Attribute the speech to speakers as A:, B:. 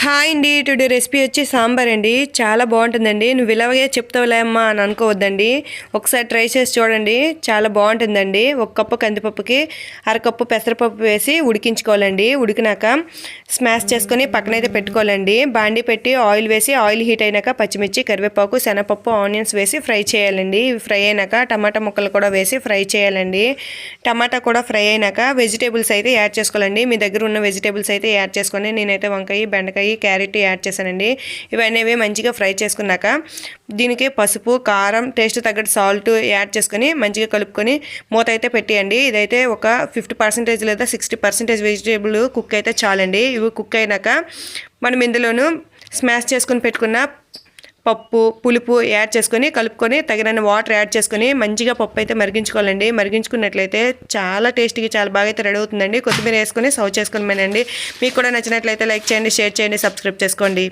A: Hi అండి. Today recipe వచ్చి సాంబార్ అండి. చాలా బాగుంటుందండి. నువ్వు ఇలాగే చెప్తావులే అమ్మా అని అనుకోవద్దండి. ఒకసారి ట్రై చేసి చూడండి. చాలా బాగుంటుందండి. ఒక కప్పు కందిపప్పుకి అరకప్పు పెసరపప్పు వేసి ఉడికించుకోవాలండి. ఉడికినాక స్మాష్ చేసుకొని పక్కనైతే పెట్టుకోవాలండి. బాండి పెట్టి ఆయిల్ వేసి ఆయిల్ హీట్ అయినాక పచ్చిమిర్చి, కరివేపాకు, శనగపప్పు, ఆనియన్స్ వేసి ఫ్రై చేయాలండి. ఇవి ఫ్రై అయినాక టమాటా ముక్కలు కూడా వేసి ఫ్రై చేయాలండి. టమాటా కూడా ఫ్రై అయినాక వెజిటేబుల్స్ అయితే యాడ్ చేసుకోవాలండి. మీ దగ్గర ఉన్న వెజిటేబుల్స్ అయితే యాడ్ చేసుకొని నేనైతే వంకాయ, బెండకాయ, క్యారెట్ యాడ్ చేశానండి. ఇవన్నీ మంచిగా ఫ్రై చేసుకున్నాక దీనికి పసుపు, కారం, టేస్ట్ తగ్గట్టు సాల్ట్ యాడ్ చేసుకొని మంచిగా కలుపుకొని మూత అయితే పెట్టేయండి. ఇదైతే ఒక 50% లేదా 60% వెజిటేబుల్ కుక్ అయితే చాలండి. ఇవి కుక్ అయినాక మనం ఇందులోను స్మాష్ చేసుకొని పెట్టుకున్న పప్పు, పులుపు యాడ్ చేసుకొని కలుపుకొని తగినన్ని వాటర్ యాడ్ చేసుకొని మంచిగా పప్పు అయితే మరిగించుకోవాలండి. మరిగించుకున్నట్లయితే చాలా టేస్టీగా చాలా బాగా అయితే రెడీ అవుతుందండి. కొత్తిమీర వేసుకొని సర్వ్ చేసుకొని మేనండి. మీకు కూడా నచ్చినట్లయితే లైక్ చేయండి, షేర్ చేయండి, సబ్స్క్రైబ్ చేసుకోండి.